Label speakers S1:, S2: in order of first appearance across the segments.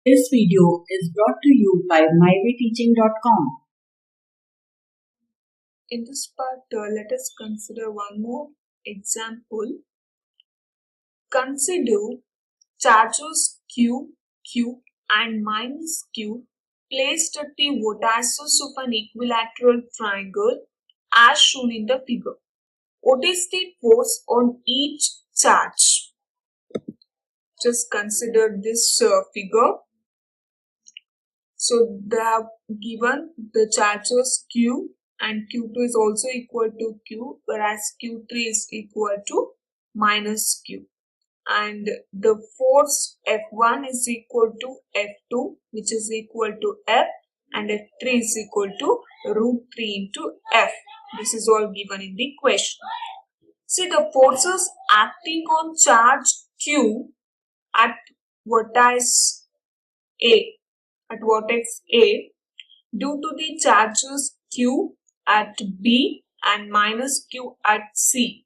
S1: This video is brought to you by mywayteaching.com.
S2: In this part, let us consider one more example. Consider charges Q, Q and minus Q placed at the vertices of an equilateral triangle as shown in the figure. What is the force on each charge? Just consider this figure. So they have given the charges Q and Q2 is also equal to Q, whereas Q3 is equal to minus Q. And the force F1 is equal to F2, which is equal to F, and F3 is equal to root 3 into F. This is all given in the question. See, the forces acting on charge Q at vertex A, due to the charges Q at B and minus Q at C,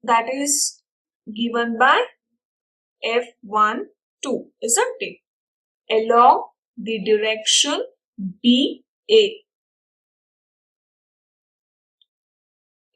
S2: that is given by F12, isn't it? Along the direction BA.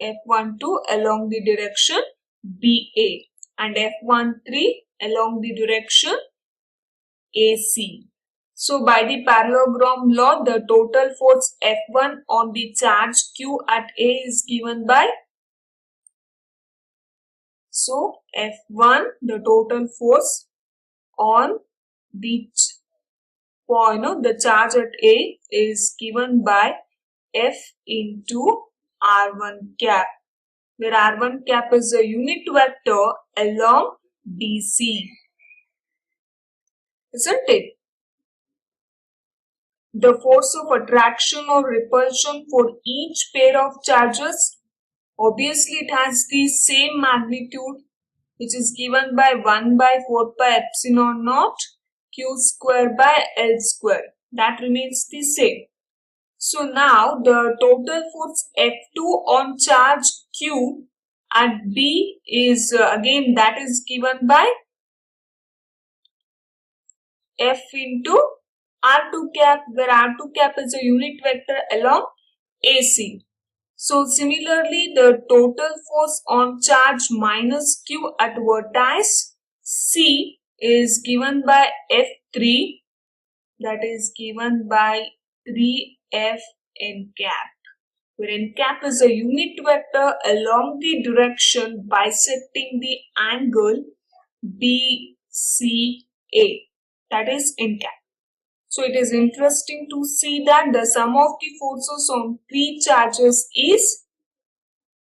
S2: F12 along the direction BA and F13 along the direction AC. So by the parallelogram law, the total force F1 on the charge Q at A is given by, so F1, the total force on the the charge at A is given by F into R1 cap, where R1 cap is a unit vector along BC. Isn't it? The force of attraction or repulsion for each pair of charges, obviously it has the same magnitude, which is given by 1 by 4 pi epsilon naught Q square by L square. That remains the same. So now the total force F2 on charge Q at B is again that is given by F into R2 cap, where R2 cap is a unit vector along AC. So similarly, the total force on charge minus Q at vertex C is given by F3, that is given by 3F n cap, where n cap is a unit vector along the direction bisecting the angle BCA, that is n cap. So it is interesting to see that the sum of the forces on three charges is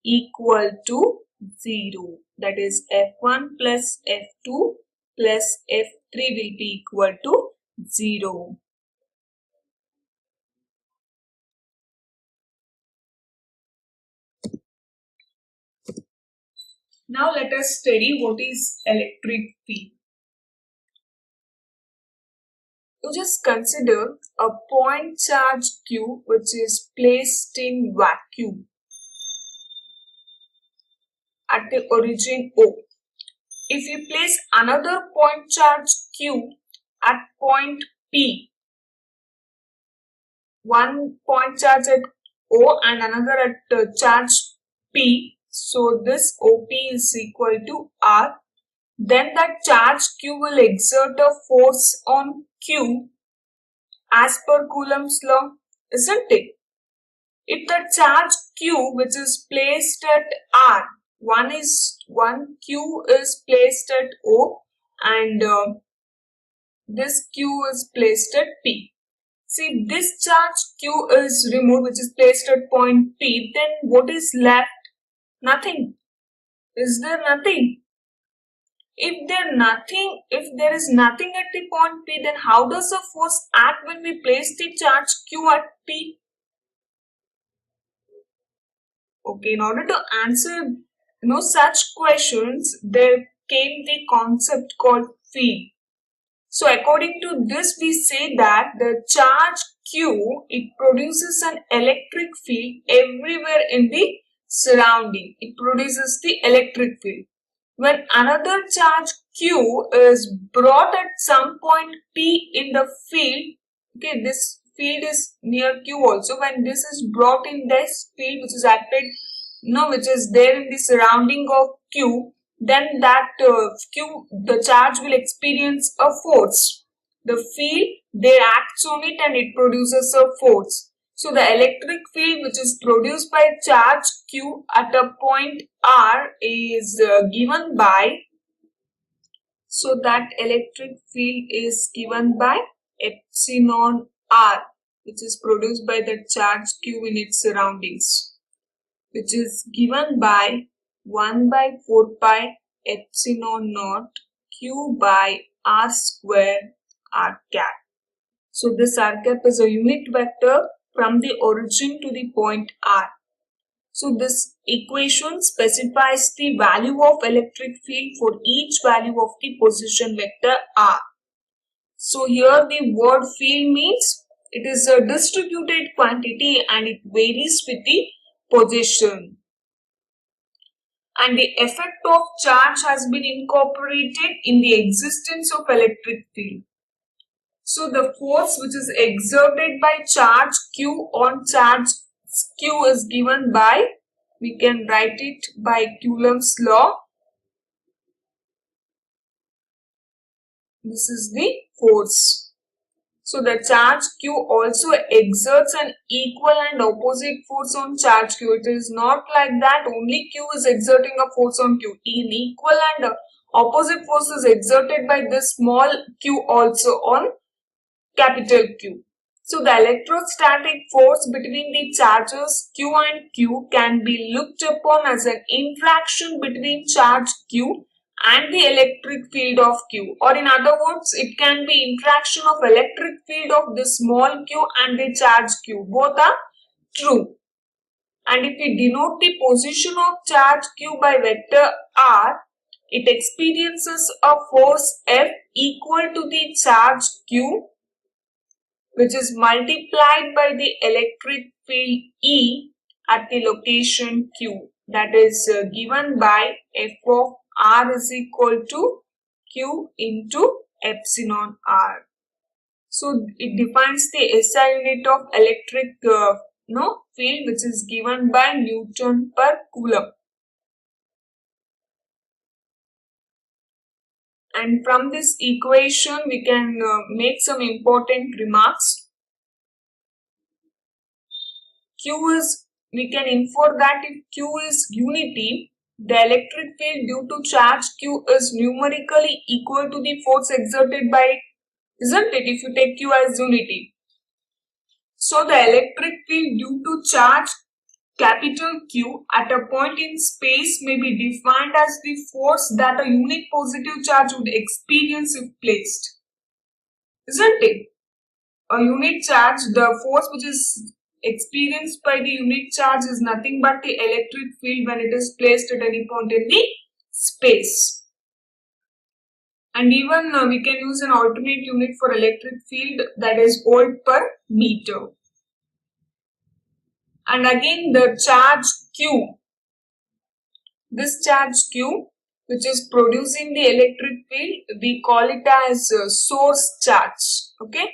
S2: equal to 0. That is F1 plus F2 plus F3 will be equal to 0. Now let us study what is electric field. You just consider a point charge Q which is placed in vacuum at the origin O. If you place another point charge Q at point P, one point charge at O and another at charge P, so this OP is equal to R, then that charge Q will exert a force on Q as per Coulomb's law, isn't it? If the charge Q which is placed at R, one Q is placed at O and this Q is placed at P. See, this charge Q is removed which is placed at point P, then what is left? Nothing. Is there nothing? If there is nothing at the point P, then how does the force act when we place the charge Q at P? Okay, in order to answer such questions, there came the concept called field. So according to this, we say that the charge Q, it produces an electric field everywhere in the surrounding. It produces the electric field. When another charge Q is brought at some point P in the field. Okay, this field is near Q also. When this is brought in this field which is acted, which is there in the surrounding of Q, then that Q, the charge will experience a force. The field there acts on it and it produces a force. So the electric field which is produced by charge Q at a point R is given by, so that electric field is given by epsilon R, which is produced by the charge Q in its surroundings, which is given by 1 by 4 pi epsilon naught Q by R square R cap. So this R cap is a unit vector from the origin to the point R. So this equation specifies the value of electric field for each value of the position vector R. So here the word field means it is a distributed quantity and it varies with the position. And the effect of charge has been incorporated in the existence of electric field. So the force which is exerted by charge Q on charge Q is given by, we can write it by Coulomb's law. This is the force. So the charge Q also exerts an equal and opposite force on charge Q. It is not like that only Q is exerting a force on Q. An equal and opposite force is exerted by this small q also on capital Q. So the electrostatic force between the charges Q and Q can be looked upon as an interaction between charge Q and the electric field of Q, or in other words it can be interaction of electric field of the small q and the charge Q. Both are true. And if we denote the position of charge Q by vector R, it experiences a force F equal to the charge Q, which is multiplied by the electric field E at the location Q. That is given by F of R is equal to Q into epsilon R. So it defines the SI unit of electric field, which is given by Newton per Coulomb. And from this equation we can make some important remarks. We can infer that if Q is unity, the electric field due to charge Q is numerically equal to the force exerted by it, isn't it, if you take Q as unity? So the electric field due to charge capital Q at a point in space may be defined as the force that a unit positive charge would experience if placed, isn't it? A unit charge, the force which is experienced by the unit charge is nothing but the electric field when it is placed at any point in the space. And even we can use an alternate unit for electric field, that is volt per meter. And again the charge Q, this charge Q which is producing the electric field, we call it as source charge. Okay.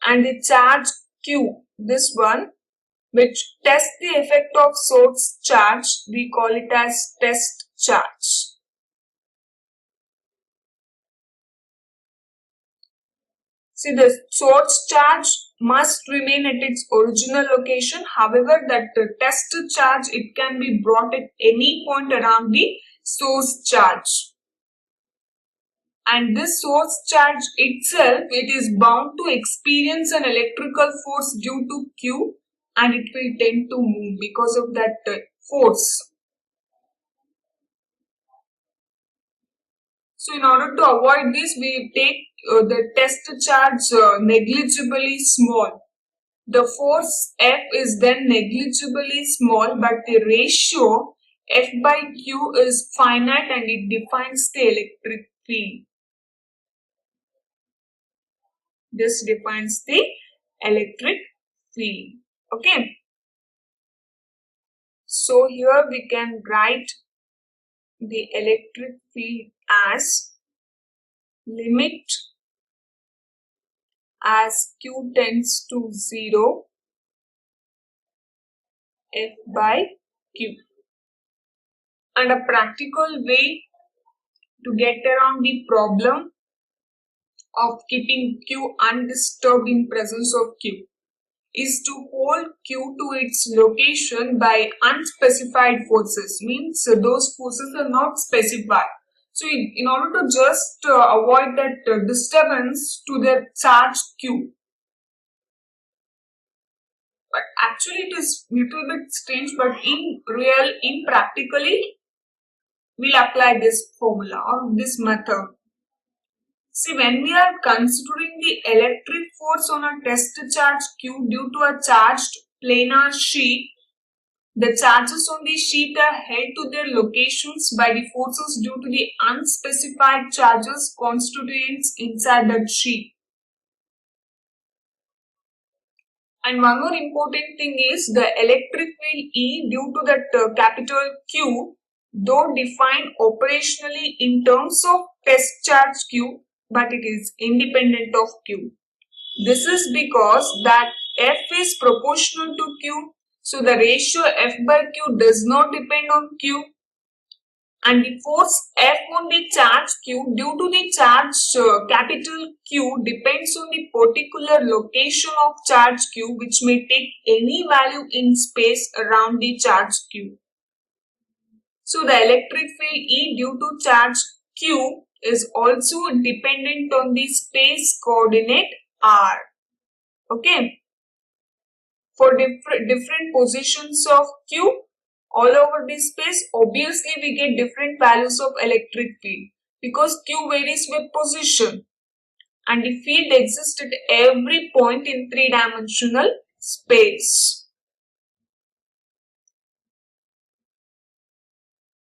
S2: And the charge Q, this one, which tests the effect of source charge, we call it as test charge. See, the source charge must remain at its original location. However, that test charge, it can be brought at any point around the source charge. And this source charge itself, it is bound to experience an electrical force due to Q, and it will tend to move because of that force. So in order to avoid this, we take the test charge negligibly small. The force F is then negligibly small, but the ratio F by Q is finite and it defines the electric field. This defines the electric field. Okay. So here we can write the electric field as limit as Q tends to 0 F by Q. And a practical way to get around the problem of keeping Q undisturbed in presence of Q is to hold Q to its location by unspecified forces. Means those forces are not specified. So in order to just avoid that disturbance to the charge Q. But actually it is little bit strange, but in practically we'll apply this formula or this method. See, when we are considering the electric force on a test charge Q due to a charged planar sheet, the charges on the sheet are held to their locations by the forces due to the unspecified charges constituents inside that sheet. And one more important thing is the electric field E due to that capital Q, though defined operationally in terms of test charge Q, but it is independent of Q. This is because that F is proportional to Q, so the ratio F by Q does not depend on Q. And the force F on the charge Q due to the charge capital Q depends on the particular location of charge Q, which may take any value in space around the charge Q. So the electric field E due to charge Q is also dependent on the space coordinate R. Okay. For different positions of Q all over the space, obviously we get different values of electric field because Q varies with position and the field exists at every point in three-dimensional space.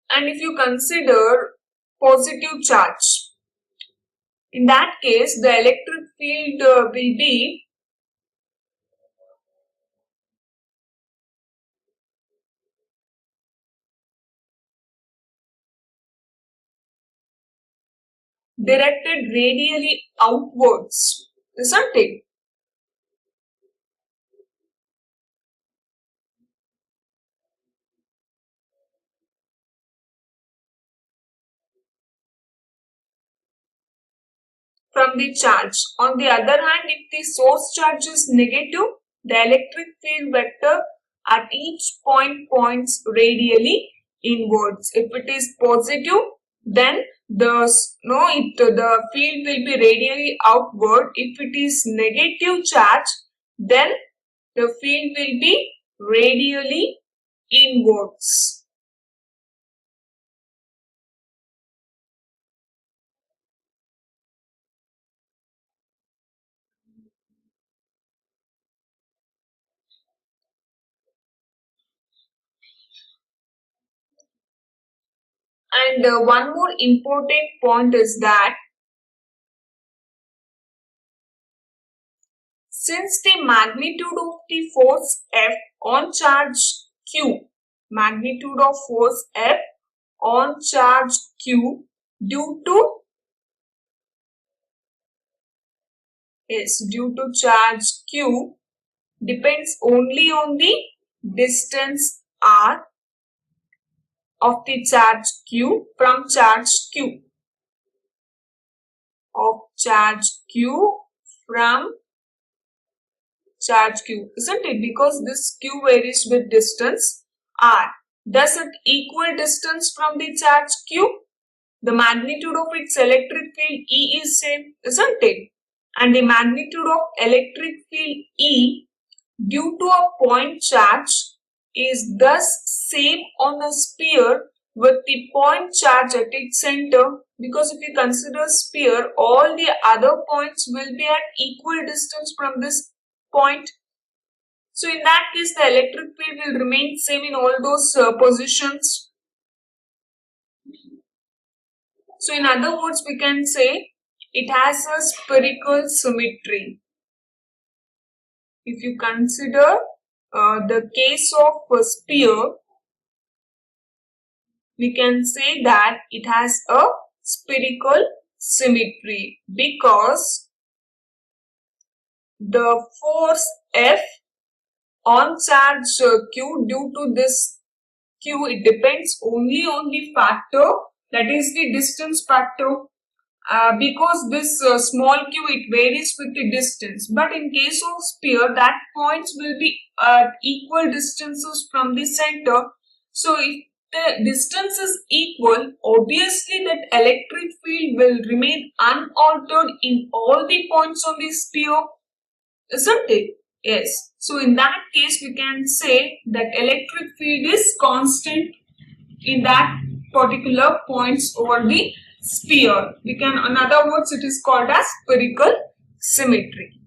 S2: And if you consider positive charge, in that case the electric field will be directed radially outwards, isn't it? From the charge. On the other hand, if the source charge is negative, the electric field vector at each point points radially inwards. If it is positive, then the field will be radially outward. If it is negative charge, then the field will be radially inwards. And one more important point is that since the magnitude of the force F on charge Q, magnitude of force F on charge Q due to charge Q depends only on the distance R of the charge Q from charge Q. Of charge Q from charge Q, isn't it? Because this Q varies with distance R. Thus, at equal distance from the charge Q, the magnitude of its electric field E is same, isn't it? And the magnitude of electric field E due to a point charge is thus same on a sphere with the point charge at its center, because if you consider sphere, all the other points will be at equal distance from this point. So in that case, the electric field will remain same in all those positions. So in other words, we can say it has a spherical symmetry. If you consider the case of a sphere, we can say that it has a spherical symmetry because the force F on charge Q due to this Q, it depends only on the factor, that is the distance factor. Because this small q, it varies with the distance, but in case of sphere, that points will be at equal distances from the center. So if the distance is equal, obviously that electric field will remain unaltered in all the points on the sphere, isn't it? Yes. So in that case, we can say that electric field is constant in that particular points over the sphere. We can, in other words, it is called as spherical symmetry.